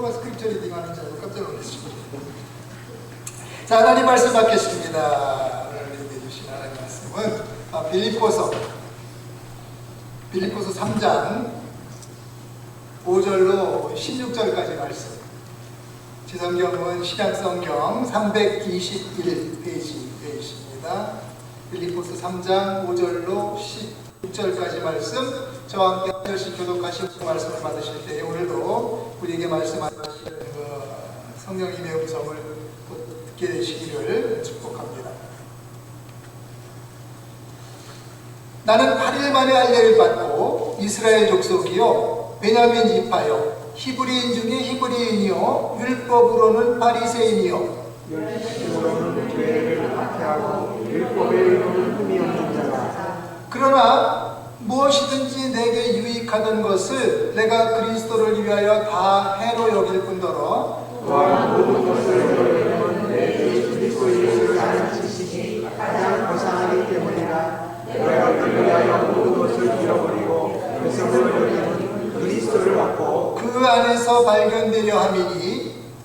누가 스크립처 리딩 하는 줄 알고 깜짝 놀랐습니다. 자, 하나님 말씀 받겠습니다. 오늘 리딩해 주신 하나님 말씀은 빌립보서 3장 5절로 16절까지 말씀. 제 성경은 신약성경 321페이지에 있습니다. 빌립보서 3장 5절로 16절까지 말씀, 저와 함께 한 절씩 교독하시고 말씀을 받으실 때 오늘도 우리에게 말씀하시는 성령님의 음성을 듣게 되시기를 축복합니다. 나는 8일 만에 할례를 받고 이스라엘 족속이요 베냐민 지파요 히브리인 중에 히브리인이요 율법으로는 바리새인이요 율법으로는 죄를 박해하고 율법에 이르는 흠이 없는 자라. 그러나 무엇이든지 내게 유익하던 것을 내가 그리스도를 위하여 다 해로 여길 뿐더러 또한 모든 것을 여기면 내 주 그리스도 예수를 아는 지식이 가장 고상하기 때문이라. 내가 그를 위하여 모든 것을 잃어버리고 그리스도를 여기는 그리스도를 받고 그 안에서 발견되려 함이니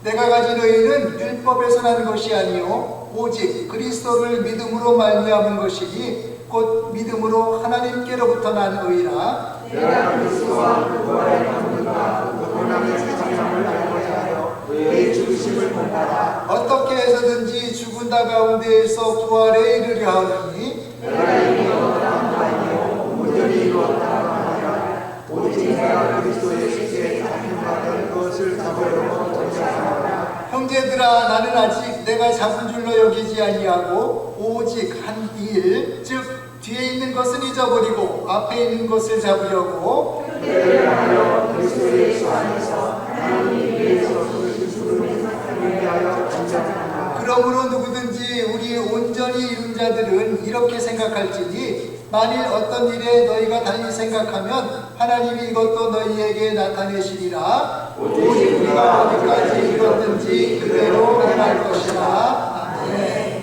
내가 가진 의는 율법에서 난 것이 아니요 오직 그리스도를 믿음으로 말미암은 것이니 곧 믿음으로 하나님께로부터 난 의라. 내가 그리스도와 그 부활의 강림과 그 고난의 세상을 알고자 하여 내 죽으심을 본받아 어떻게 해서든지 죽은 자 가운데에서 부활에 이르려 하느니 내가 이미 얻었다가 아니요 온전히 이루었다가 아니라 오직 내가 그리스도 예수께 잡힌받은 것을 잡으려고 전사하노라. 형제들아, 나는 아직 내가 잡은 줄로 여기지 아니하고 오직 한 일, 즉 뒤에 있는 것은 잊어버리고 앞에 있는 것을 잡으려고 그를 하여 그리스도 예수 안에서 하나님이 위에서 죽음의 사탄을 위하여 전쟁한다. 그러므로 누구든지 우리 온전히 이룬 자들은 이렇게 생각할지니 만일 어떤 일에 너희가 달리 생각하면 하나님이 이것도 너희에게 나타내시리라. 오직 우리가 어디까지 이뤘든지 그대로 행할 것이라. 아멘.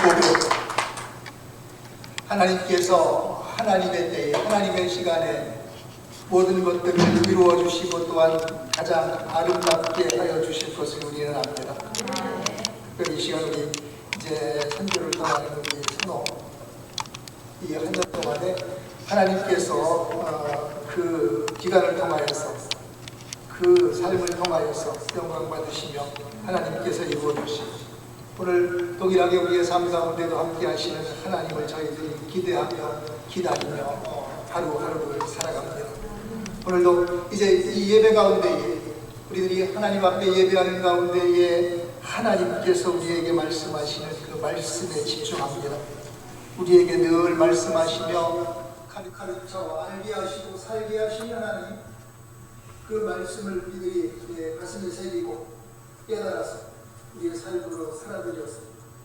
고백. 하나님께서 하나님의 때에, 하나님의 시간에 모든 것들을 이루어 주시고 또한 가장 아름답게 하여 주실 것을 우리는 압니다. 특별히 이 시간 우리 이제 선교를 떠나는 우리 선호, 이 한 년 동안에 하나님께서 그 기간을 통하여서 그 삶을 통하여서 영광 받으시며 하나님께서 이루어 주시고 오늘 동일하게 우리의 삶 가운데도 함께 하시는 하나님을 저희들이 기대하며 기다리며 하루하루를 살아갑니다. 오늘도 이제 이 예배 가운데에 우리들이 하나님 앞에 예배하는 가운데에 하나님께서 우리에게 말씀하시는 그 말씀에 집중합니다. 우리에게 늘 말씀하시며 가르쳐 알게 하시고 살게 하시는 하나님, 그 말씀을 우리들이 우리의 가슴에 새기고 깨달아서 우리의 삶으로 살아들여서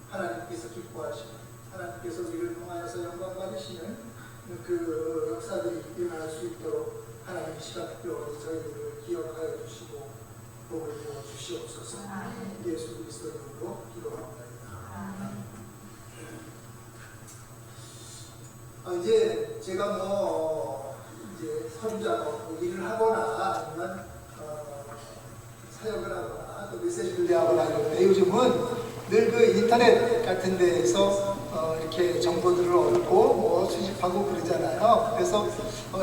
하나님께서 기뻐하시고 하나님께서 우리를 통하여서 영광 받으시는 그 역사들이 일어날 수 있도록 하나님 시각적으로 저희들을 기억하여 주시고 복을 부어 주시옵소서. 예수 그리스도의 이름으로 기도합니다. 이제 제가 이제 선자고 일을 하거나 아니면 사역을 하거나 또 메시지를 내하거나 이런데 요즘은 늘 그 인터넷 같은 데에서 이렇게 정보들을 얻고 수집하고 그러잖아요. 그래서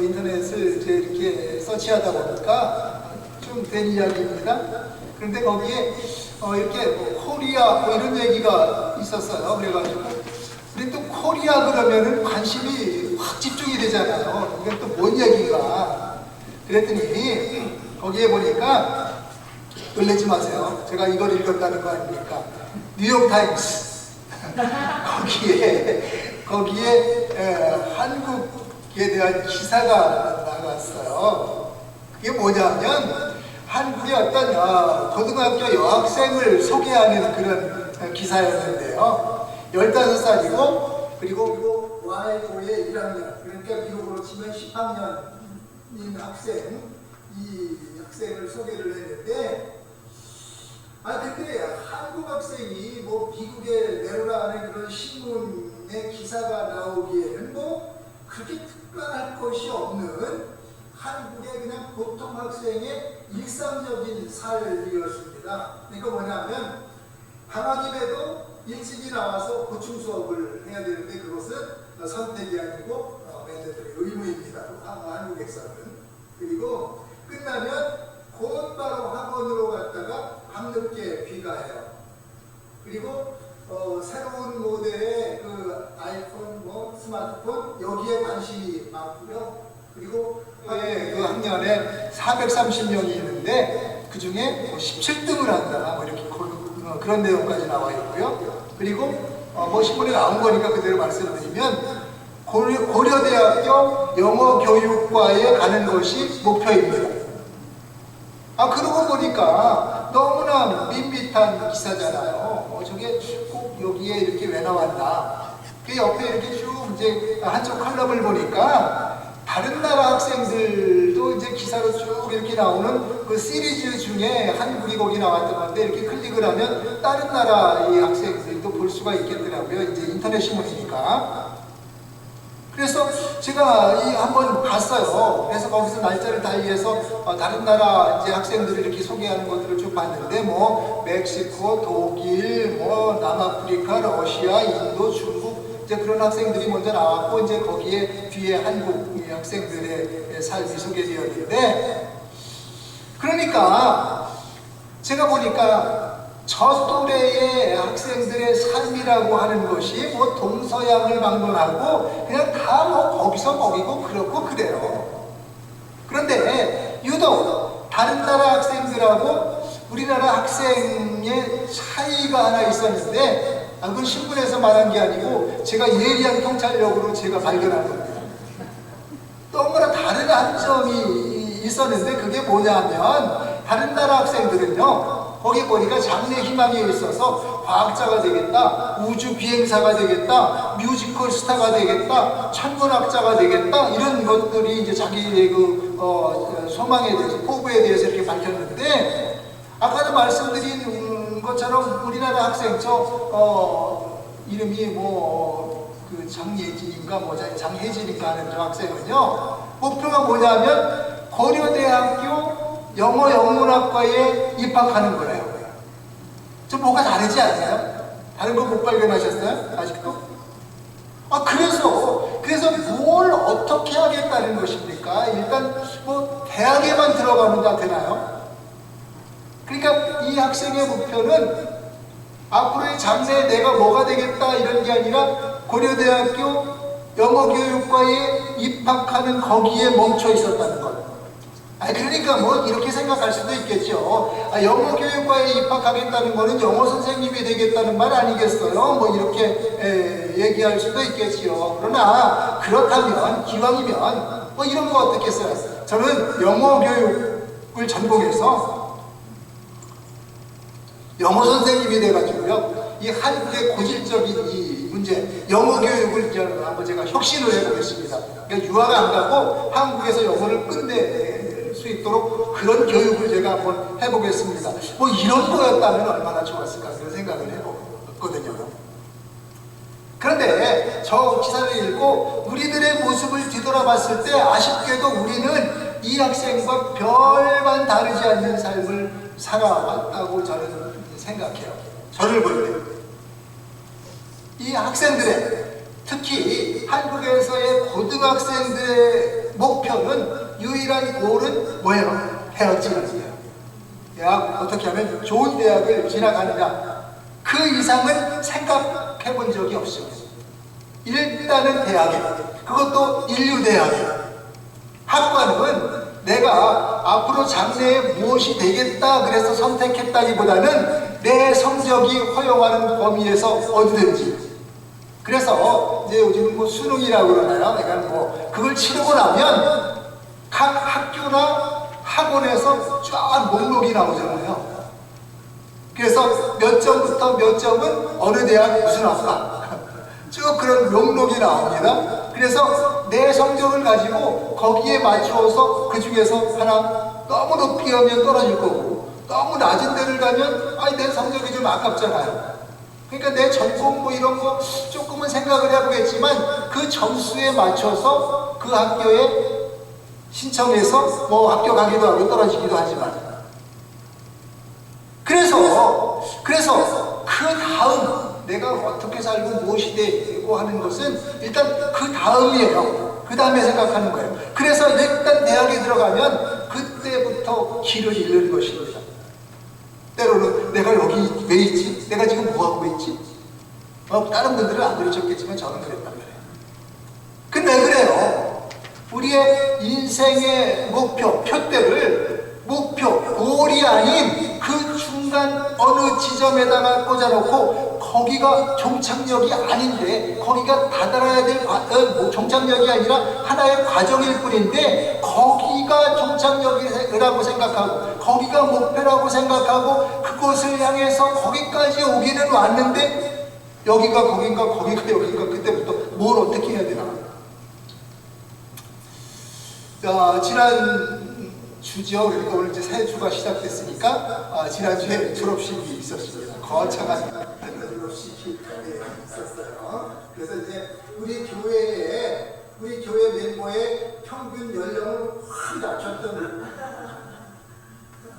인터넷을 이제 이렇게 서치하다 보니까 좀 된 이야기입니다. 그런데 거기에 이렇게 코리아 이런 얘기가 있었어요. 그래가지고 우리 또 코리아 그러면은 관심이 확 집중이 되잖아요. 이게 또 뭔 얘기인가? 그랬더니 거기에 보니까 놀라지 마세요. 제가 이걸 읽었다는 거 아닙니까? 뉴욕 타임스 거기에 한국에 대한 기사가 나갔어요. 그게 뭐냐면 한국의 어떤 고등학교 여학생을 소개하는 그런 기사였는데요. 15살이고 그리고 Y5의 1학년, 그러니까 미국으로 치면 10학년인 학생, 이 학생을 소개를 했는데 근데 한국 학생이 미국에 내려가는 그런 신문의 기사가 나오기에는 그렇게 특별할 것이 없는 한국의 그냥 보통 학생의 일상적인 삶이었습니다. 그러니까 뭐냐면 방학임에도 일찍이 나와서 보충 수업을 해야 되는데 그것은 선택이 아니고 멘토들의 의무입니다. 한국에서는. 그리고 끝나면 곧바로 학원으로 갔다가 밤늦게 귀가해요. 그리고 새로운 모델의 그 아이폰, 스마트폰 여기에 관심이 많고요. 그리고 그 학년에 430명이 있는데 그 중에 17등을 한다. 이렇게 그런 내용까지 나와 있고요. 그리고 신문에 나온 거니까 그대로 말씀드리면 고려대학교 영어교육과에 가는 것이 목표입니다. 그러고 보니까 너무나 밋밋한 기사잖아요. 저게 꼭 여기에 이렇게 왜 나왔나? 그 옆에 이렇게 쭉 이제 한쪽 컬럼을 보니까 다른 나라 학생들도 이제 기사로 쭉 이렇게 나오는 그 시리즈 중에 한국이 거기 나왔던 건데 이렇게 클릭을 하면 다른 나라의 학생들도 볼 수가 있겠더라고요. 이제 인터넷 신문이니까. 그래서 제가 한번 봤어요. 그래서 거기서 날짜를 달리해서 다른 나라 이제 학생들을 이렇게 소개하는 것들을 쭉 봤는데 멕시코, 독일, 남아프리카, 러시아, 인도, 중국 이제 그런 학생들이 먼저 나왔고 이제 거기에 뒤에 한국 학생들의 삶이 소개되었는데 그러니까 제가 보니까 저 또래의 학생들의 삶이라고 하는 것이 동서양을 막론하고 그냥 다 거기서 거기고 그렇고 그래요. 그런데 유독 다른 나라 학생들하고 우리나라 학생의 차이가 하나 있었는데 그건 신문에서 말한 게 아니고 제가 예리한 통찰력으로 제가 발견한 겁니다. 너무나 다른 한 점이 있었는데 그게 뭐냐면 다른 나라 학생들은요 거기 보니까 장래 희망이 있어서 과학자가 되겠다, 우주 비행사가 되겠다, 뮤지컬 스타가 되겠다, 천문학자가 되겠다 이런 것들이 이제 자기의 소망에 대해서 포부에 대해서 이렇게 밝혔는데 아까도 말씀드린 것처럼 우리나라 학생 이름이 그 장예진인가 장혜진인가 하는 저 학생은요, 목표가 뭐냐면 고려대학교 영어영문학과에 입학하는 거예요. 좀 뭐가 다르지 않아요? 다른 거 못 발견하셨어요? 아직도? 그래서 뭘 어떻게 하겠다는 것입니까? 일단 대학에만 들어가면 다 되나요? 그러니까 이 학생의 목표는 앞으로의 장래에 내가 뭐가 되겠다 이런 게 아니라 고려대학교 영어교육과에 입학하는 거기에 멈춰 있었다는 것. 그러니까 이렇게 생각할 수도 있겠죠. 영어교육과에 입학하겠다는 거는 영어 선생님이 되겠다는 말 아니겠어요? 이렇게 얘기할 수도 있겠지요. 그러나 그렇다면 기왕이면 이런 거 어떻겠어요? 저는 영어교육을 전공해서 영어 선생님이 돼가지고요, 이 한국의 고질적인 이 문제, 영어 교육을 한번 제가 혁신을 해보겠습니다. 그러니까 유학 안 가고 한국에서 영어를 끝낼 수 있도록 그런 교육을 제가 한번 해보겠습니다. 이런 거였다면 얼마나 좋았을까 그런 생각을 해봤거든요. 그런데 저 기사를 읽고 우리들의 모습을 뒤돌아봤을 때 아쉽게도 우리는 이 학생과 별반 다르지 않는 삶을 살아왔다고 저는 생각해요. 저를 볼 때 이 학생들의, 특히 한국에서의 고등학생들의 목표는, 유일한 골은 뭐예요? 대학 진학이에요. 대학 어떻게 하면 좋은 대학을 진학하느냐, 그 이상은 생각해 본 적이 없습니다. 일단은 대학에, 그것도 인류대학에, 학과는 내가 앞으로 장래에 무엇이 되겠다 그래서 선택했다기보다는 내 성적이 허용하는 범위에서 어디든지. 그래서 이제 요즘 수능이라고 그러나요? 그러니까 그걸 치르고 나면 각 학교나 학원에서 쫙 목록이 나오잖아요. 그래서 몇 점부터 몇 점은 어느 대학 무슨 학과, 쭉 그런 목록이 나옵니다. 그래서 내 성적을 가지고 거기에 맞추어서 그 중에서 하나 너무 높이 가면 떨어질 거고, 너무 낮은 데를 가면 내 성적이 좀 아깝잖아요. 그러니까 내 전공 이런 거 조금은 생각을 해보겠지만 그 점수에 맞춰서 그 학교에 신청해서 학교 가기도 하고 떨어지기도 하지만, 그래서 그 다음 내가 어떻게 살고 무엇이 되고 하는 것은 일단 그 다음이에요. 그 다음에 생각하는 거예요. 그래서 일단 대학에 들어가면 그때부터 길을 잃는 것입니다. 때로는 내가 여기 왜 있지? 내가 지금 뭐하고 있지? 다른 분들은 안 그러셨겠지만 저는 그랬단 말이에요. 근데 왜 그래요? 우리의 인생의 목표, 표대를 골이 아닌 그 중간 어느 지점에다가 꽂아놓고 거기가 종착역이 아닌데, 거기가 다다라야 될 종착역이 아니라 하나의 과정일 뿐인데 거기가 종착역이라고 생각하고 거기가 목표라고 생각하고 그곳을 향해서 거기까지 오기는 왔는데 여기가 거긴가 거기가 여긴가, 그때부터 뭘 어떻게 해야 되나. 지난 주죠. 그러니까 오늘 이제 새 주가 시작됐으니까 지난주에 졸업식이 있었습니다. 거창한 졸업식이 있었어요. 그래서 이제 우리 교회 멤버의 평균 연령을 확 낮췄던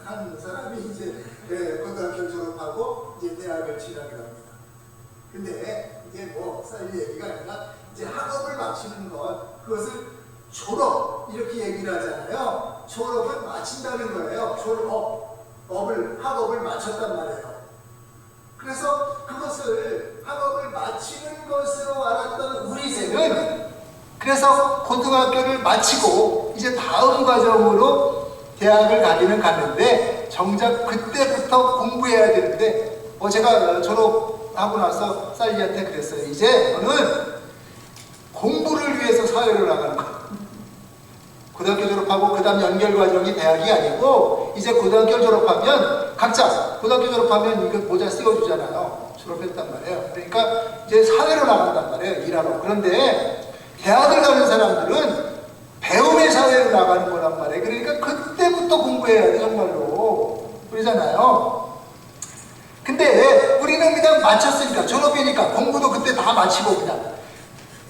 한 사람이 이제 고등학교 졸업하고 이제 대학을 진학을 합니다. 근데 이제 쌀 얘기가 아니라 이제 학업을 마치는 것, 그것을 졸업 이렇게 얘기를 하잖아요. 졸업을 마친다는 거예요. 학업을 마쳤단 말이에요. 그래서 그것을 학업을 마치는 것으로 알았던 우리 세는, 그래서 고등학교를 마치고 이제 다음 과정으로 대학을 가기는 갔는데 정작 그때부터 공부해야 되는데, 제가 졸업하고 나서 쌀리한테 그랬어요. 이제 너는 공부를 위해서 사회를 나가는 거야. 고등학교 졸업하고 그 다음 연결 과정이 대학이 아니고, 이제 고등학교 졸업하면 각자 고등학교 졸업하면 이거 모자 씌워주잖아요. 졸업했단 말이에요. 그러니까 이제 사회로 나간단 말이에요. 일하러. 그런데 대학을 가는 사람들은 배움의 사회로 나가는 거란 말이에요. 그러니까 그때부터 공부해야 돼 정말로. 그러잖아요. 근데 우리는 우리는 그냥 마쳤으니까, 졸업이니까 공부도 그때 다 마치고 그냥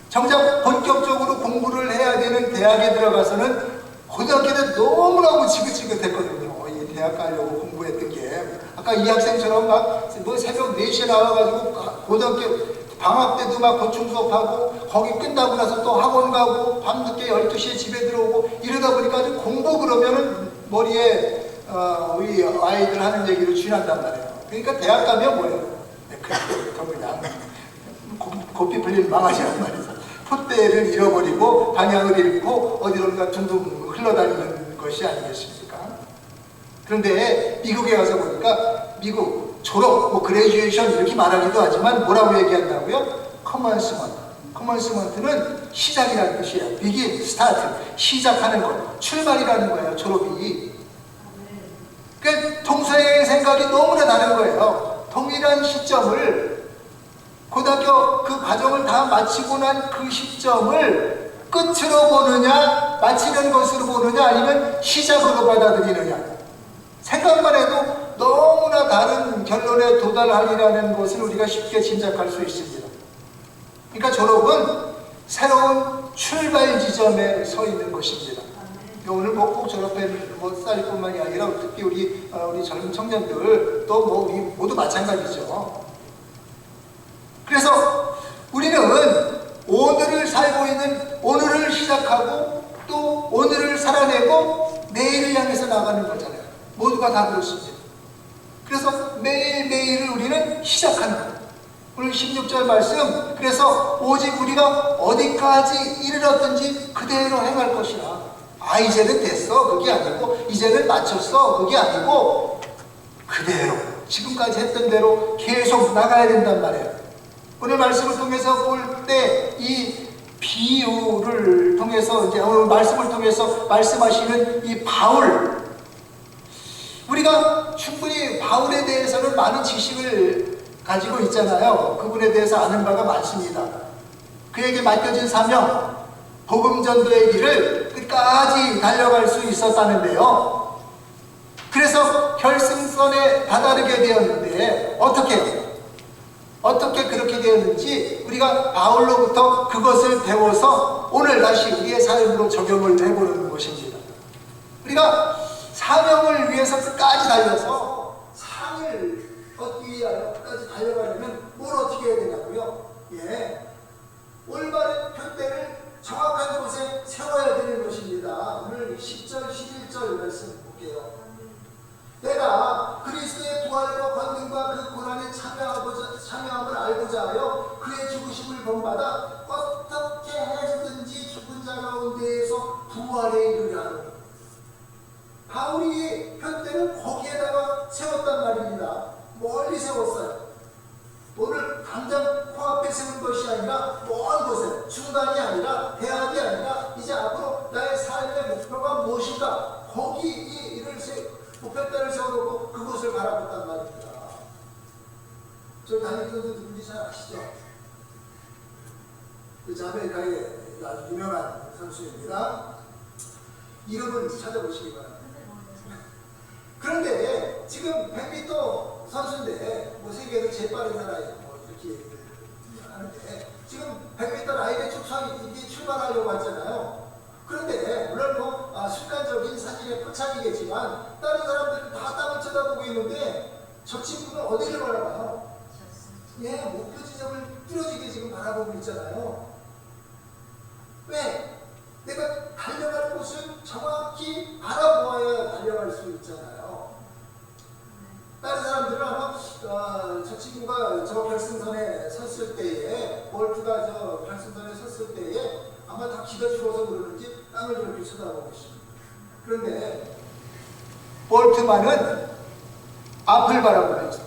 정작 본격적으로 공부를 해야 되는 대학에 들어가서는 고등학교 때 너무너무 지긋지긋했거든요. 이 대학 가려고 공부했던 게. 아까 이 학생처럼 막 뭐 새벽 4시에 나와가지고 고등학교 방학 때도 막 보충 수업하고 거기 끝나고 나서 또 학원 가고 밤늦게 12시에 집에 들어오고 이러다 보니까 아주 공부 그러면은 머리에 우리 아이들 하는 얘기로 쥐난단 말이에요. 그러니까 대학 가면 뭐예요? 그때부터 그냥 고삐 풀린 망아지란 말이죠. 풋대를 잃어버리고 방향을 잃고 어디론가 둥둥 흘러다니는 것이 아니겠습니까? 그런데 미국에 가서 보니까 미국 졸업, 뭐 그레이주에이션 이렇게 말하기도 하지만 뭐라고 얘기한다고요? 커먼스먼트는 시작이라는 뜻이에요. 비긴, 스타트, 시작하는 것, 출발이라는 거예요. 졸업이. 그러니까 동서의 생각이 너무나 다른 거예요. 동일한 시점을 고등학교 그 과정을 다 마치고 난 그 시점을 끝으로 보느냐, 마치는 것으로 보느냐, 아니면 시작으로 받아들이느냐. 생각만 해도 너무나 다른 결론에 도달하리라는 것을 우리가 쉽게 짐작할 수 있습니다. 그러니까 졸업은 새로운 출발 지점에 서 있는 것입니다. 오늘 꼭 졸업한 쌀뿐만이 아니라 특히 우리 젊은 청년들 또 우리 모두 마찬가지죠. 그래서 우리는 오늘을 살고 있는 오늘을 시작하고 또 오늘을 살아내고 내일을 향해서 나가는 거잖아요. 모두가 다 그렇습니다. 그래서 매일매일을 우리는 시작하는 거예요. 오늘 16절 말씀, 그래서 오직 우리가 어디까지 이르렀든지 그대로 행할 것이라. 이제는 됐어 그게 아니고, 이제는 마쳤어 그게 아니고, 그대로 지금까지 했던 대로 계속 나가야 된단 말이에요. 오늘 말씀을 통해서 볼 때 이 비유를 통해서 이제 오늘 말씀을 통해서 말씀하시는 이 바울, 우리가 충분히 바울에 대해서는 많은 지식을 가지고 있잖아요. 그분에 대해서 아는 바가 많습니다. 그에게 맡겨진 사명, 복음 전도의 길을 끝까지 달려갈 수 있었다는데요. 그래서 결승선에 다다르게 되었는데 어떻게 그렇게 되었는지 우리가 바울로부터 그것을 배워서 오늘 다시 우리의 삶으로 적용을 해보는 것입니다. 우리가 사명을 위해서 끝까지 달려서 상을 얻기 위하여 끝까지 달려가려면 뭘 어떻게 해야 되냐고요? 올바른 표대를 정확한 곳에 세워야 되는 것입니다. 오늘 10절, 11절 말씀 볼게요. 내가 그리스도의 부활과 권능과 그 고난에 참여함을 알고자 하여 그의 죽으심을 본받아 어떻게 해서든지 죽은 자 가운데에서 부활에 이르려 하노니. 바울이 편대를 거기에다가 세웠단 말입니다. 멀리 세웠어요. 오늘 당장 코앞에 세운 것이 아니라 먼 곳에, 중간이 아니라 대학이 아니라 이제 앞으로 나의 삶의 목표가 무엇인가, 거기 목표대를 세워놓고 그곳을 바라봤단 말입니다. 저 담임선수 누군지 잘 아시죠? 그 자메이카의 아주 유명한 선수입니다. 이름은 찾아보시기 바랍니다. 그런데 지금 100m 선수인데 세계에서 제일 빠른 사람이 이렇게 얘기를 하는데 지금 100m 라인에 출발하려고 했잖아요. 그런데 물론 순간적인 사진의 포착이겠지만 다른 사람들은 다 땅을 쳐다보고 있는데 저 친구는 어디를 바라봐요? 목표 지점을 뚫어지게 지금 바라보고 있잖아요. 왜? 내가 달려갈 곳을 정확히 바라보아야 달려갈 수 있잖아요. 다른 사람들은 아마 저 친구가 저 결승선에 섰을 때에, 볼트가 저 결승선에 섰을 때에 아마 다 기가 죽어서 그러는지 땅을 저렇게 쳐다보고 있습니다. 그런데 볼트만은 앞을 바라보면서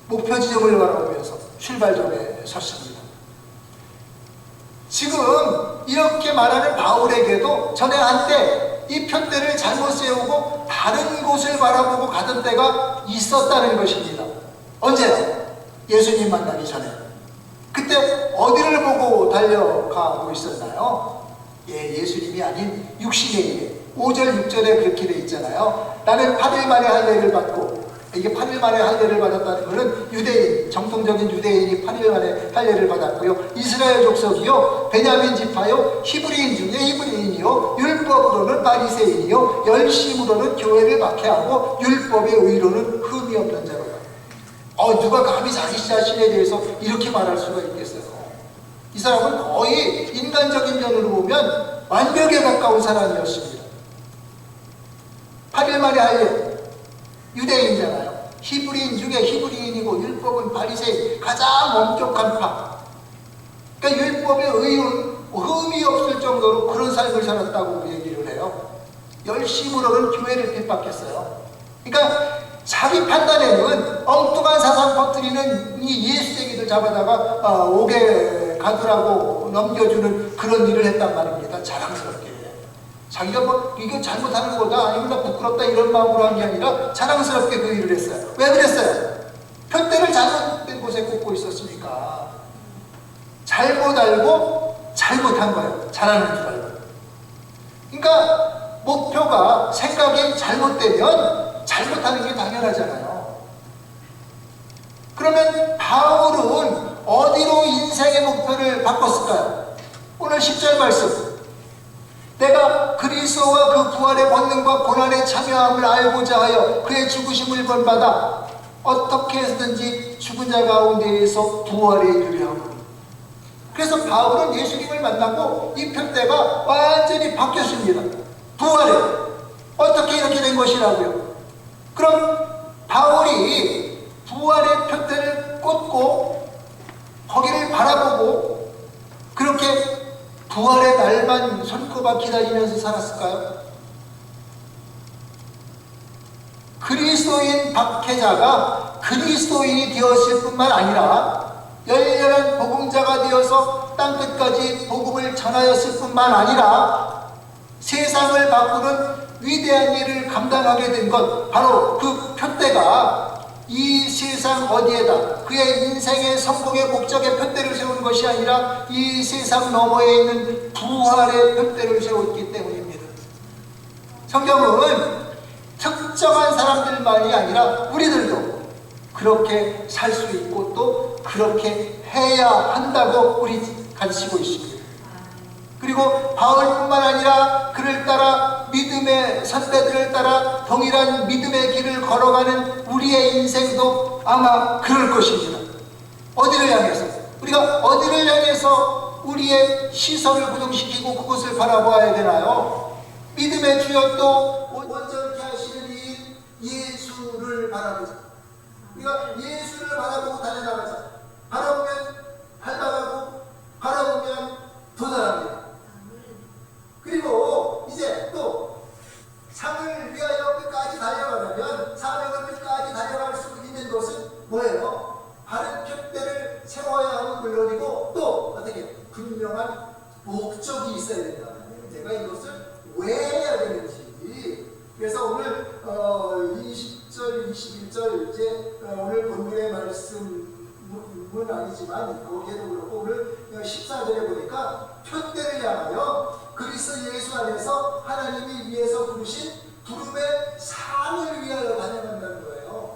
목표 지점을 바라보면서 출발점에 섰습니다. 지금 이렇게 말하는 바울에게도 전에 한때 이 표대를 잘못 세우고 다른 곳을 바라보고 가던 때가 있었다는 것입니다. 언제요? 예수님 만나기 전에. 그때 어디를 보고 달려가고 있었나요? 예수님이 아닌 육신의 일. 5절 6절에 그렇게 돼 있잖아요. 나는 8일 만에 할례를 받고 이게 8일 만에 할례를 받았다는 것은 유대인, 정통적인 유대인이 8일 만에 할례를 받았고요. 이스라엘 족속이요, 베냐민 지파요, 히브리인 중에 히브리인이요, 율법으로는 바리새인이요, 열심으로는 교회를 박해하고 율법의 의로는 흠이 없는 자로다. 누가 감히 자기 자신에 대해서 이렇게 말할 수가 있겠어요? 이 사람은 거의 인간적인 면으로 보면 완벽에 가까운 사람이었습니다. 8일 만에 할례, 유대인이잖아요. 히브리인 중에 히브리인이고 율법은 바리새인, 가장 엄격한 파. 그러니까 율법의 의로는 흠이 없을 정도로 그런 삶을 살았다고 얘기를 해요. 열심으로는 교회를 핍박했어요. 그러니까 자기 판단에는 엉뚱한 사상 퍼뜨리는 이 예수쟁이들 잡아다가 옥에 가두라고 넘겨주는 그런 일을 했단 말입니다. 자랑스럽게. 자기가 뭐 이거 잘못하는 거다, 아니면 나 부끄럽다 이런 마음으로 한 게 아니라 자랑스럽게 그 일을 했어요. 왜 그랬어요? 표대를 잘못된 곳에 꽂고 있었으니까. 잘못 알고 잘못한 거예요. 잘하는 줄 알고. 그러니까 목표가, 생각이 잘못되면 잘못하는 게 당연하잖아요. 그러면 바울은 어디로 인생의 목표를 바꿨을까요? 오늘 10절 말씀. 내가 그리스도와 그 부활의 권능과 고난에 참여함을 알고자 하여 그의 죽으심을 본받아 어떻게 해서든지 죽은 자 가운데에서 부활에 이르려 하고. 그래서 바울은 예수님을 만나고 이 편대가 완전히 바뀌었습니다. 부활에. 어떻게 이렇게 된 것이라고요? 그럼 바울이 부활의 편대를 꽂고 거기를 바라보고 그렇게 부활의 날만 손꼽아 기다리면서 살았을까요? 그리스도인 박해자가 그리스도인이 되었을 뿐만 아니라 열렬한 복음자가 되어서 땅끝까지 복음을 전하였을 뿐만 아니라 세상을 바꾸는 위대한 일을 감당하게 된 것, 바로 그 표대가 이 세상 어디에다 그의 인생의 성공의 목적의 표대를 세운 것이 아니라 이 세상 너머에 있는 부활의 표대를 세웠기 때문입니다. 성경은 특정한 사람들만이 아니라 우리들도 그렇게 살 수 있고 또 그렇게 해야 한다고 우리 가르치고 있습니다. 그리고 바울뿐만 아니라 그를 따라 믿음의 선배들을 따라 동일한 믿음의 길을 걸어가는 우리의 인생도 아마 그럴 것입니다. 어디를 향해서? 우리가 어디를 향해서 우리의 시선을 고정시키고 그곳을 바라봐야 되나요? 믿음의 주역도 온전케 하시는 이 예수를 바라보자. 우리가 예수를 바라보고 달려나가자. 바라보면 밟아가고 바라보면 도달합니다. 그리고 이제 또 상을 위하여 끝까지 달려가려면, 사명을 끝까지 달려갈 수 있는 것은 뭐예요? 바른 표대를 세워야 하는 물론이고 또 어떻게 분명한 목적이 있어야 된다. 내가 이것을 왜 해야 되는지. 그래서 오늘 20절, 21절 이제 오늘 본문의 말씀은 아니지만 거기에도 그렇고 오늘 14절에 보니까 표대를 향하여 그리스도 예수 안에서 하나님이 위에서 부르신 부름의 상을 위하여 달려간다는 거예요.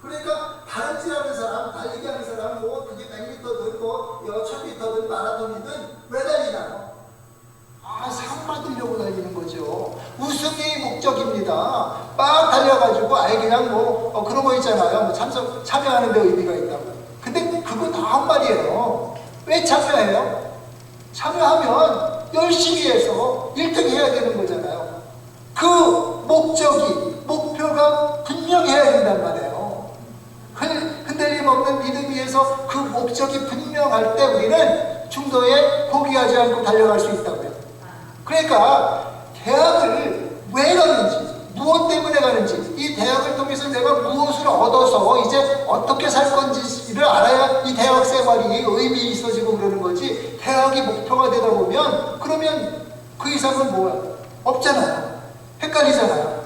그러니까 다른질하는 사람, 달리기 하는 사람, 뭐 그게 100m든 뭐 1000m든 마라톤이든 왜 달리나요? 상 받으려고 달리는 거죠. 우승이 목적입니다. 막 달려가지고 아예 그냥 뭐 그런 거 있잖아요. 뭐 참여하는 데 의미가 있다고. 근데 그거 다 한 말이에요. 왜 참여해요? 참여하면 열심히 해서 1등 해야 되는 거잖아요. 그 목적이, 목표가 분명해야 된단 말이에요. 흔들림 없는 믿음 위에서 그 목적이 분명할 때 우리는 중도에 포기하지 않고 달려갈 수 있다고요. 그러니까 대학을 왜 가는지, 무엇 때문에 가는지, 이 대학을 통해서 내가 무엇을 얻어서 이제 어떻게 살 건지를 알아야 이 대학 생활이 의미 있어지고 그러는 거지. 대학이 목표가 되다 보면 그러면 그 이상은 뭐야? 없잖아요. 헷갈리잖아요.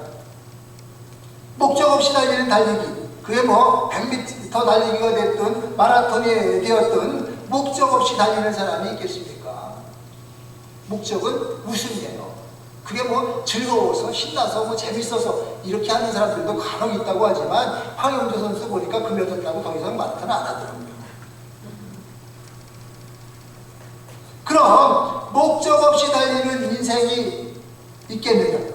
목적 없이 달리는 달리기, 그게 뭐 100m 달리기가 됐든 마라톤이 되었든 목적 없이 달리는 사람이 있겠습니까? 목적은 우승이에요. 그게 뭐 즐거워서 신나서 뭐 재밌어서 이렇게 하는 사람들도 간혹 있다고 하지만 황영조 선수 보니까 금메달라고 더 이상 마라톤 안 하더라고요. 그럼 목적 없이 달리는 인생이 있겠느냐?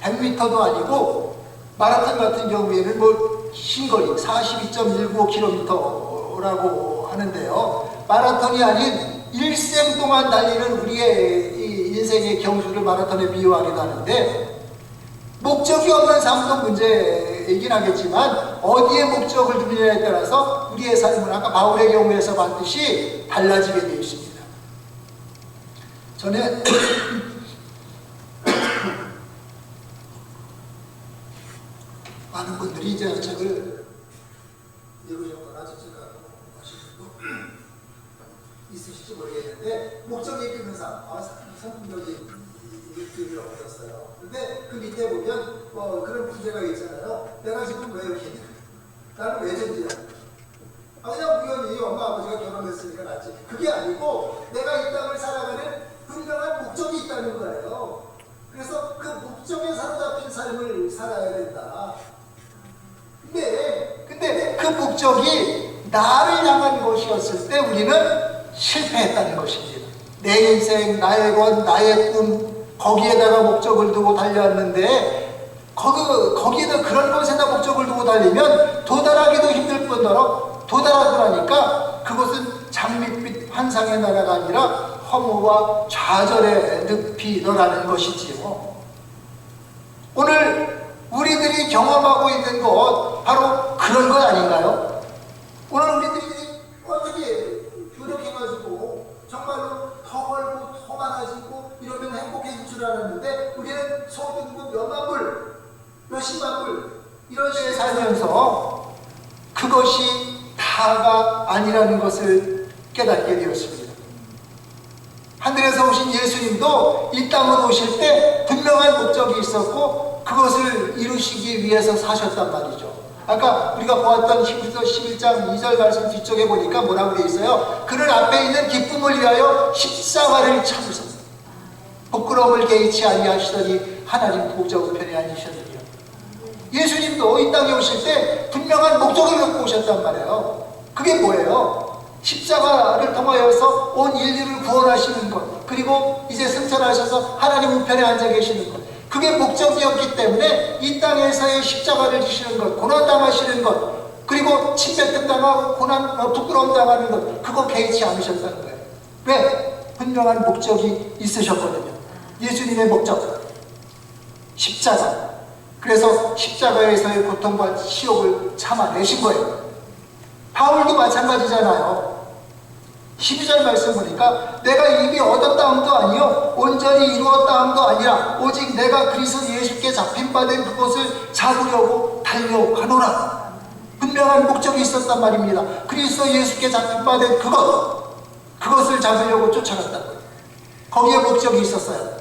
100m도 아니고 마라톤 같은 경우에는 뭐 신거리 42.195km라고 하는데요. 마라톤이 아닌 일생 동안 달리는 우리의 이 인생의 경주를 마라톤에 비유하기도 하는데, 목적이 없는 삶도 문제이긴 하겠지만 어디에 목적을 두느냐에 따라서 우리의 삶은 아까 바울의 경우에서 봤듯이 달라지게 되어 있습니다. 저는 많은 분들이 이제 책을 읽으셨거나 제가 하시는 분 있으실지 모르겠는데, 목적이 있는 삶, 성공적인 일들을 얻었어요. 근데 그 밑에 보면 그런 문제가 있잖아요. 내가 지금 왜 이렇게 있냐? 나는 왜 존재하는 거야? 그냥 우연히 엄마 아버지가 결혼했으니까 낫지. 그게 아니고 내가 이 땅을 살아가는 분명한 목적이 있다는 거예요. 그래서 그 목적에 사로잡힌 삶을 살아야 된다. 근데 그 목적이 나를 향한 것이었을 때 우리는 실패했다는 것입니다. 내 인생, 나의 것, 나의 꿈, 거기에다가 목적을 두고 달려왔는데 거기에다 그런 것에다 목적을 두고 달리면 도달하기도 힘들 뿐더러 도달하고 나니까 그것은 장밋빛 환상의 나라가 아니라 허무와 좌절의 늪이더라는 것이지요. 오늘 우리들이 경험하고 있는 것 바로 그런 것 아닌가요? 오늘 우리들이 어떻게 노력해가지고 정말로 더 벌고 더 많아지고 이러면 행복해질 줄 알았는데 우리는 소득 몇만 불, 몇십만 불 이런 식의 살면서 그것이 다가 아니라는 것을 깨닫게 되었습니다. 하늘에서 오신 예수님도 이 땅으로 오실 때 분명한 목적이 있었고 그것을 이루시기 위해서 사셨단 말이죠. 아까 우리가 보았던 히브리서 11장 2절 말씀 뒤쪽에 보니까 뭐라고 되어 있어요? 그는 앞에 있는 기쁨을 위하여 십자가를 참으셨다. 부끄러움을 개의치 아니하시더니 하나님 보좌 우편에 앉으셨느니라. 예수님도 이 땅에 오실 때 분명한 목적을 갖고 오셨단 말이에요. 그게 뭐예요? 십자가를 통하여서 온 인류를 구원하시는 것, 그리고 이제 승천하셔서 하나님 우편에 앉아 계시는 것, 그게 목적이었기 때문에 이 땅에서의 십자가를 지시는 것, 고난당하시는 것, 그리고 침뱉음 당하고 부끄러움 당하는 것, 그거 개의치 않으셨다는 거예요. 왜? 분명한 목적이 있으셨거든요. 예수님의 목적, 십자가. 그래서 십자가에서의 고통과 시험을 참아내신 거예요. 바울도 마찬가지잖아요. 12절 말씀 보니까 내가 이미 얻었다함도 아니요 온전히 이루었다함도 아니라 오직 내가 그리스도 예수께 잡힌 바 된 그것을 잡으려고 달려가노라. 분명한 목적이 있었단 말입니다. 그리스도 예수께 잡힌 바 된 그것을 잡으려고 쫓아갔다는 거예요. 거기에 목적이 있었어요.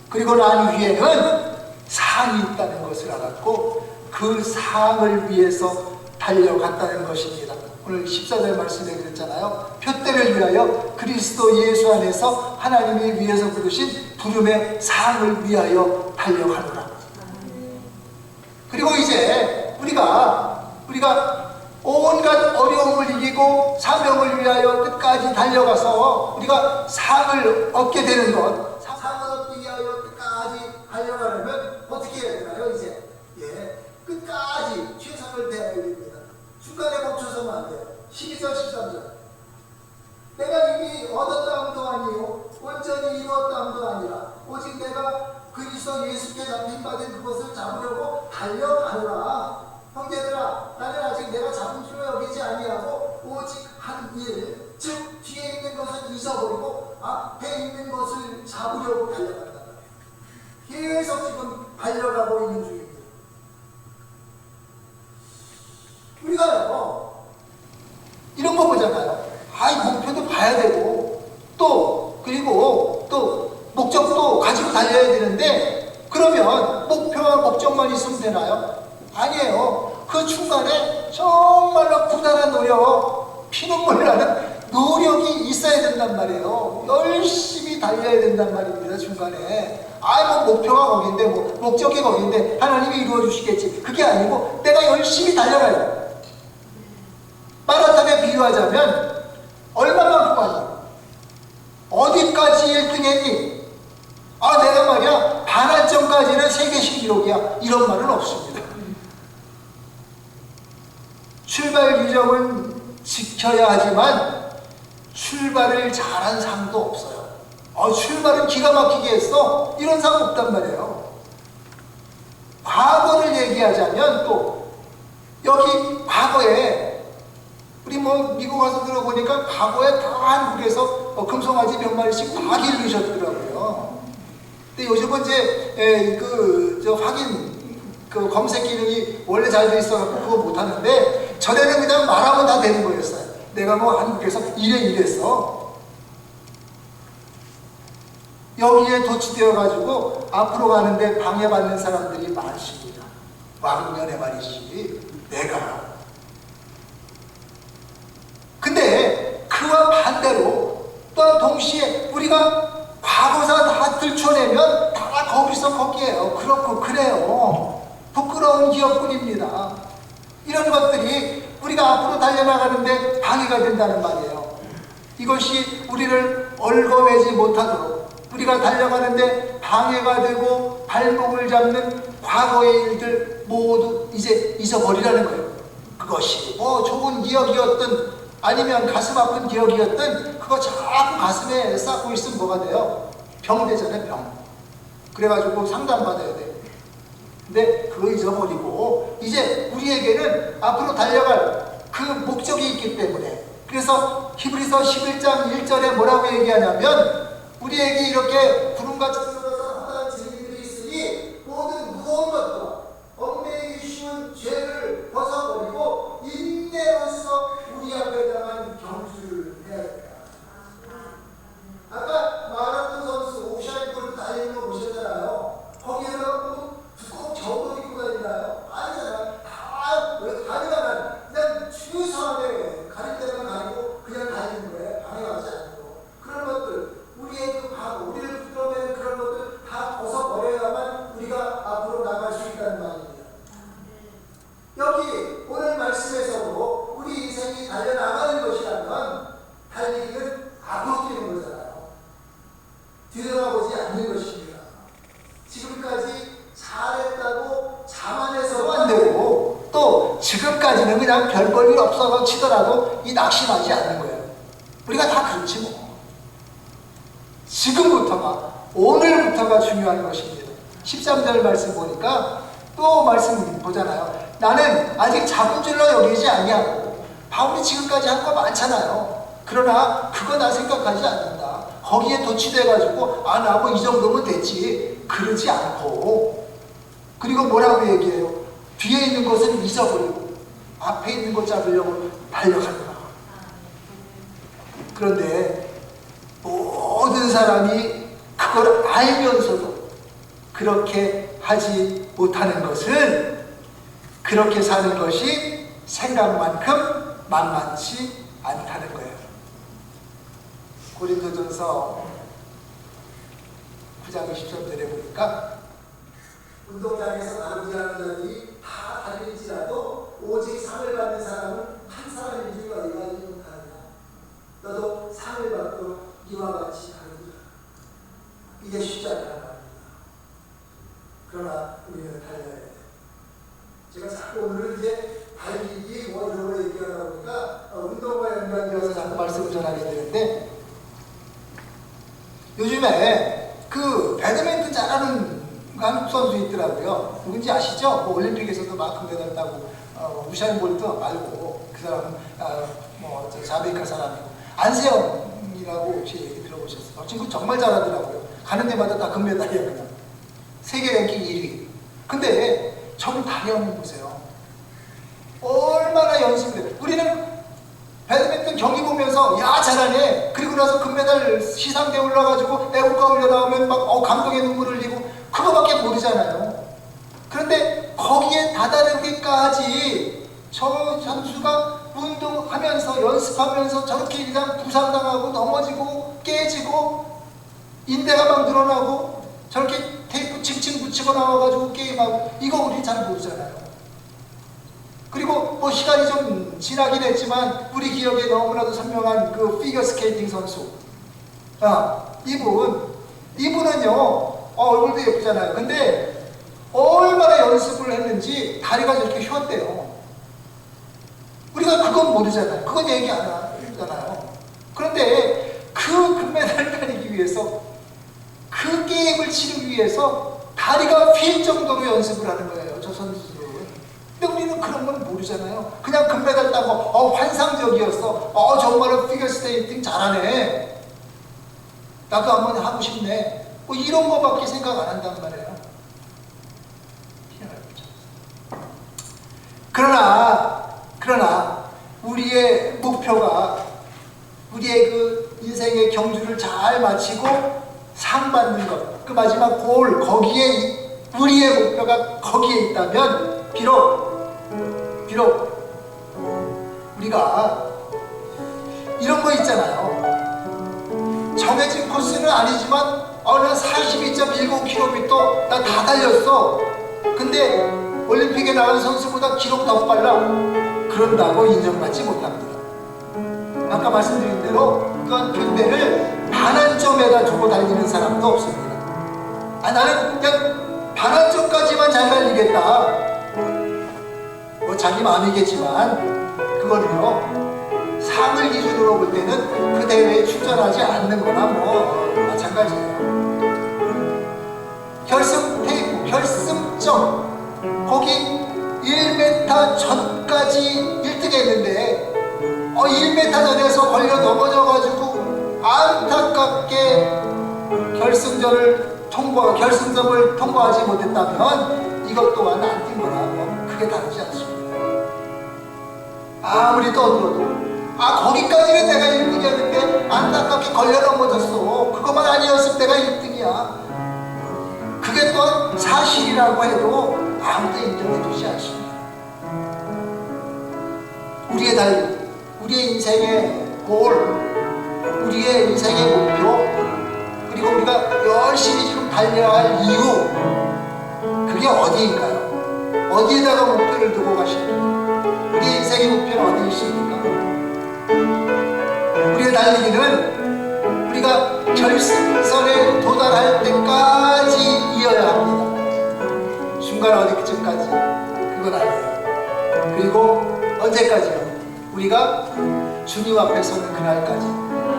그리고 난 위에는 상이 있다는 것을 알았고 그 상을 위해서 달려갔다는 것입니다. 오늘 14절 말씀에 그랬잖아요. 표대를 위하여 그리스도 예수 안에서 하나님이 위해서 부르신 부름의 상을 위하여 달려가노라. 그리고 이제 우리가 온갖 어려움을 이기고 사명을 위하여 끝까지 달려가서 우리가 상을 얻게 되는 것, 상을 얻기 위하여 끝까지 달려가려면 어떻게 해야 되나요? 이제 끝까지 최선을 다해야 됩니다. 중간에 멈춰서는 안 돼요. 12절 13절 내가 이미 얻었다함도 아니요 온전히 이루었다함도 아니라 오직 내가 그리스도 예수께 잡힌 바 된 그것을 잡으려고 달려가노라. 형제들아 나는 아직 내가 잡은 줄로 여기지 아니하고 오직 한 일, 즉 뒤에 있는 것을 잊어버리고 앞에 있는 것을 잡으려고 달려간다. 계속 지금 달려가고 있는 중입니다. 우리가요 이런 거 보잖아요. 목표도 봐야 되고 그리고 또 목적도 가지고 달려야 되는데 그러면 목표와 목적만 있으면 되나요? 아니에요. 그 중간에 정말로 부단한 노력, 피눈물 나는 노력이 있어야 된단 말이에요. 열심히 달려야 된단 말입니다. 중간에 뭐 목표가 거긴데 뭐 목적이 거긴데 하나님이 이루어 주시겠지. 그게 아니고 내가 열심히 달려가요. 마라톤에 비유하자면 얼마만큼 하니? 어디까지 1등 했니? 내가 말이야 반환점까지는 세계 신기록이야, 이런 말은 없습니다. 출발 규정은 지켜야 하지만 출발을 잘한 상도 없어요. 출발은 기가 막히게 했어, 이런 상 없단 말이에요. 과거를 얘기하자면 또 여기 과거에 우리 미국 와서 들어보니까 과거에 다 한국에서 금송아지 몇 마리씩 다 기르셨더라고요. 근데 요즘은 이제 확인 검색 기능이 원래 잘 돼 있어갖고 그거 못 하는데, 전에는 그냥 말하면 다 되는 거였어요. 내가 한국에서 이랬어. 여기에 도취되어 가지고 앞으로 가는데 방해받는 사람들이 많습니다. 왕년에 말이지, 내가. 근데 그와 반대로 또한 동시에 우리가 과거사 다 들춰내면 다 거기에요. 그렇고 그래요. 부끄러운 기억뿐입니다. 이런 것들이 우리가 앞으로 달려나가는데 방해가 된다는 말이에요. 이것이 우리를 얽어매지 못하도록, 우리가 달려가는데 방해가 되고 발목을 잡는 과거의 일들 모두 이제 잊어버리라는 거예요. 그것이 좋은 기억이었든 아니면 가슴 아픈 기억이었든 그거 자꾸 가슴에 쌓고 있으면 뭐가 돼요? 병 되잖아요, 병. 그래가지고 상담받아야 돼. 근데 그거 잊어버리고 이제 우리에게는 앞으로 달려갈 그 목적이 있기 때문에, 그래서 히브리서 11장 1절에 뭐라고 얘기하냐면, 우리에게 이렇게 구름같이 들어가서 하나의 증인들이 있으니 모든 무거운 것과 얽매이기 쉬운 죄를 벗어버리고 인내로서 우리 앞에 당한 경주를 해야 된다. 아까 마라톤 선수 오샤인 볼트 달리는 거 보셨잖아요. 거기에다가 두꺼운 저옷 입고 다니나요? 아니잖아. 다니다가 그냥 최소한의 가릴 때만 가리고 그냥 다니는 거예요. 방해하지 않고. 그런 것들, 우리의 그 과거, 우리를 붙들어내는 그런 것들 다 벗어버려야만 우리가 앞으로 나갈 수 있다는 말입니다. 여기 오늘 말씀에서도 우리 인생이 달려나가는 것이라면 달리기는 앞으로 뛰는 거잖아요. 뒤돌아보지 않는 것입니다. 지금까지 잘했다고 자만해서도 안 되고, 또 지금까지는 그냥 별 볼 일 없어서 치더라도 이 낙심하지 않는 거예요. 우리가 다 그렇지 뭐. 지금부터가, 오늘부터가 중요한 것입니다. 13절 말씀 보니까 또 말씀 보잖아요. 나는 아직 잡은 줄로 여기지 아니하고. 바울이 지금까지 한 거 많잖아요. 그러나 그거 나 생각하지 않는다. 거기에 도취돼가지고 나 뭐 이 정도면 됐지, 그러지 않고, 그리고 뭐라고 얘기해요? 뒤에 있는 것은 잊어버리고 앞에 있는 것 잡으려고 달려간다. 그런데 모든 사람이 그걸 알면서도 그렇게 하지 못하는 것은, 그렇게 사는 것이 생각만큼 만만치 않다는 거예요. 고린도전서 9장 20절에 보니까, 운동장에서 나누자는 자들이 다 다를지라도 오직 상을 받는 사람은 한 사람인 줄 너희가 알지 못하느냐. 너도 상을 받고 이와 같이 다르리라. 이게 쉽지 않다는 말입니다. 그러나 우리는 달려야 돼. 제가 자꾸 오늘은 이제 달리기 이런 거 얘기하다 보니까 운동과 연관되어서 자꾸 말씀을 전하게 되는데, 요즘에 배드민턴 잘하는 한국 선수 있더라고요. 누군지 아시죠? 올림픽에서도 막 금메달 따고, 우샤인 볼트 말고 그 사람은 자메이카 사람이고, 안세영이라고 혹시 얘기 들어보셨어요? 친구 정말 잘하더라고요. 가는 데마다 다 금메달이야 그냥. 세계 랭킹 1위. 근데 저분 다리 한번 보세요. 얼마나 연습을 해요. 우리는 배드민턴 경기 보면서 야 잘하네. 그리고 나서 금메달 시상대에 올라가지고 애국가 올려나오면 막 감동의 눈물 흘리고, 그거밖에 모르잖아요. 그런데 거기에 다다르기까지 저 선수가 운동할 하면서 연습하면서 저렇게 그냥 부상당하고 넘어지고 깨지고 인대가 막 늘어나고 저렇게 테이프 칭칭 붙이고 나와가지고 게임하고 이거 우리 잘 모르잖아요. 그리고 뭐 시간이 좀 지나긴 했지만 우리 기억에 너무나도 선명한 그 피겨 스케이팅 선수 이분은요 얼굴도 예쁘잖아요. 근데 얼마나 연습을 했는지 다리가 저렇게 휘었대요. 우리가 그건 모르잖아요. 그건 얘기 안 하잖아요. 그런데 그 금메달을 따내기 위해서 그 게임을 치르기 위해서 다리가 휠 정도로 연습을 하는 거예요. 저 선수들은. 근데 우리는 그런 건 모르잖아요. 그냥 금메달 따고 환상적이었어. 정말로 피겨 스케이팅 잘하네. 나도 한번 하고 싶네. 뭐 이런 거밖에 생각 안 한단 말이에요. 그러나 우리의 목표가 우리의 그 인생의 경주를 잘 마치고 상 받는 것, 그 마지막 골, 거기에 우리의 목표가 거기에 있다면 비록 우리가 이런 거 있잖아요. 정해진 코스는 아니지만 나 42.19km 나 다 달렸어. 근데 올림픽에 나간 선수보다 기록 더 빨라. 그런다고 인정받지 못합니다. 아까 말씀드린 대로 그건 균대를 반환점에다 두고 달리는 사람도 없습니다. 나는 그냥 반환점까지만 잘 달리겠다. 뭐 자기 마음이겠지만 그거는요 상을 기준으로 볼 때는 그 대회에 출전하지 않는 거나 뭐 마찬가지예요. 결승 테이프, 결승점 거기 1m 전까지 1등 했는데 1m 전에서 걸려 넘어져가지고 안타깝게 결승점을 통과하지 못했다면 이것 또한 안 뛴 거나 뭐 크게 다르지 않습니다. 아무리 떠들어도 거기까지는 내가 1등이었는데 안타깝게 걸려 넘어졌어. 그것만 아니었으면 내가 1등이야. 그게 또한 사실이라고 해도 아무도 인정해주지 않습니다. 우리의 인생의 골, 우리의 인생의 목표, 그리고 우리가 열심히 지금 달려야 할 이유, 그게 어디인가요? 어디에다가 목표를 두고 가십니까? 우리의 인생의 목표는 어디에 있습니까? 우리의 달리기는 우리가 결승선에 도달할 때까지 이어야 합니다. 중간 어디쯤까지? 그건 아니에요. 그리고 언제까지요? 우리가 주님 앞에 서는 그날까지,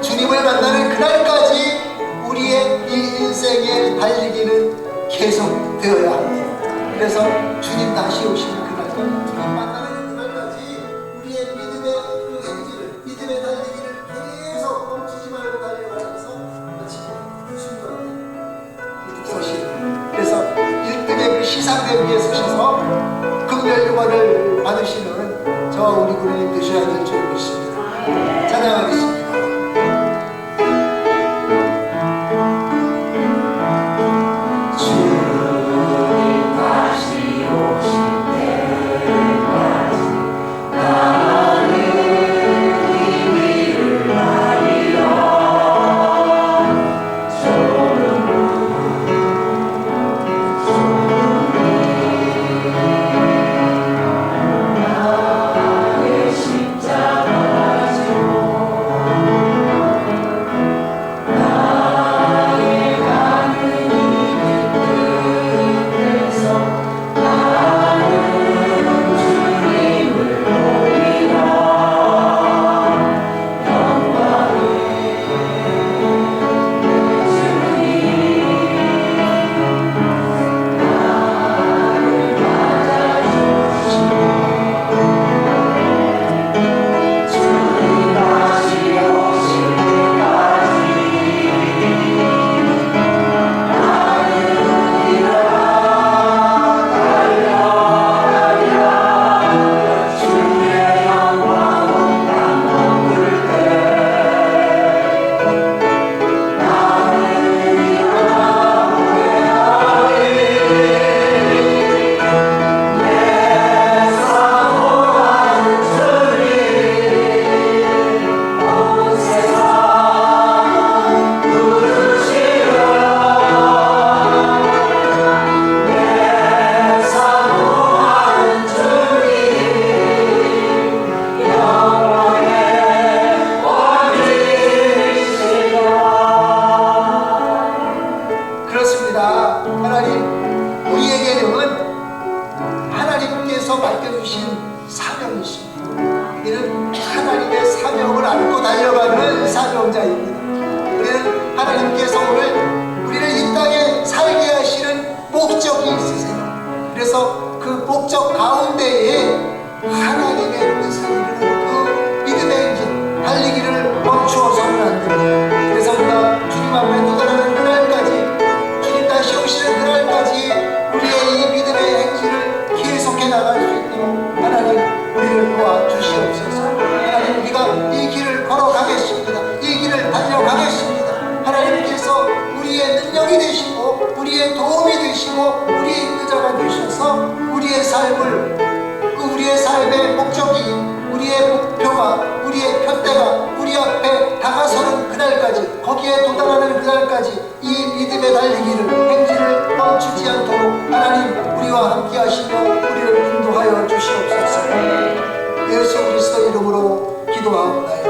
주님을 만나는 그날까지 우리의 이 인생의 달리기는 계속 되어야 합니다. 그래서 주님 다시 오시는 그날까지, 주님 만나는 그날까지 우리의 믿음의 행진을, 믿음의 달리기를 계속 멈추지 말고 달려가면서 그래서 1등의 그 시상대 위에 서셔서 금멸류관을 받으시는 저 우리 군인님 되셔야 될 줄 믿습니다. 찬양하겠습니다. 십자가 하나님께서 맡겨주신 사명이십니다. 우리는 하나님의 사명을 안고 달려가는 사명자입니다. 우리는 하나님께서 오늘 우리를 이 땅에 살게 하시는 목적이 있으세요. 그래서 그 목적 가운데에 하나님의 뜻을 이루는 그 믿음의 길 달리기를 멈추어서는 안 됩니다. 그래서 우리가 주님 앞에 도달하는 그날까지, 주님 다시 오시는 그날까지 우리의 이 믿음의 행진을 계속해 나갈 수 있도록 하나님 우리를 도와주시옵소서. 하나님 우리가 이 길을 걸어가겠습니다. 이 길을 달려가겠습니다. 하나님께서 우리의 능력이 되시고 우리의 도움이 되시고 우리의 인도자가 되셔서 우리의 삶의 목적이, 우리의 목표가, 우리의 편대가 우리 앞에 다가서는 그날까지, 거기에 도달하는 그날까지 이 믿음의 달리기를, 행진을 멈추지 않도록 하나님 우리와 함께 하시며 우리를 인도하여 주시옵소서. 예수 그리스도 이름으로 기도하옵나이다.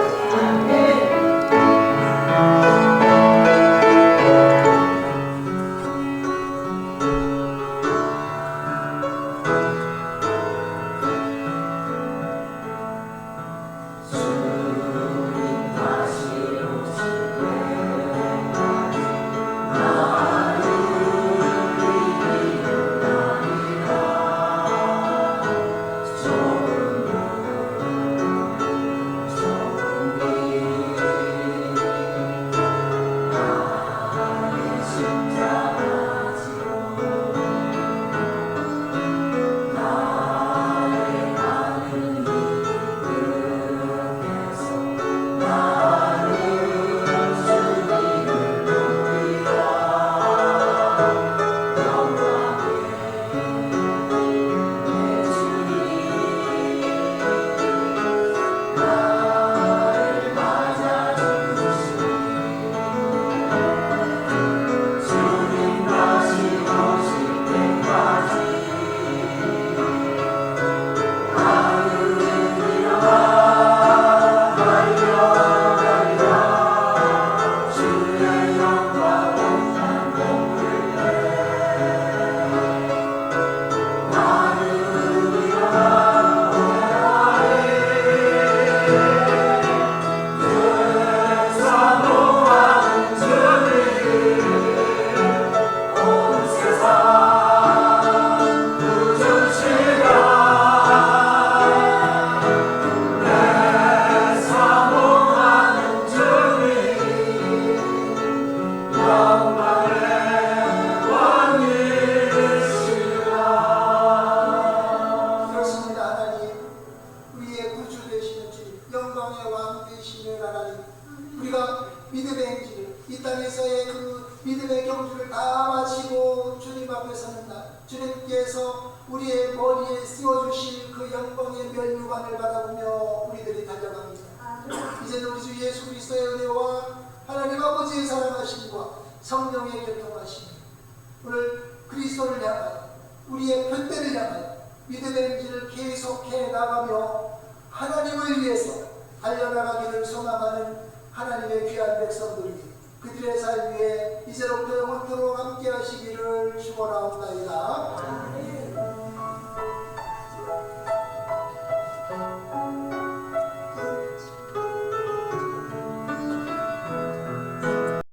주님께서 우리의 머리에 씌워주신 그 영광의 면류관을 바라보며 우리들이 달려갑니다. 이제는 우리 주 예수 그리스도의 은혜와 하나님 아버지의 사랑하심과 성령의 교통하심, 오늘 그리스도를 향하여 우리의 편대를 향하여 믿음의 행진을 계속해 나가며 하나님을 위해서 달려나가기를 소망하는 하나님의 귀한 백성들이 그들의 삶 위에 이제로부터 영원토록 함께 하시기를 축원하옵나이다.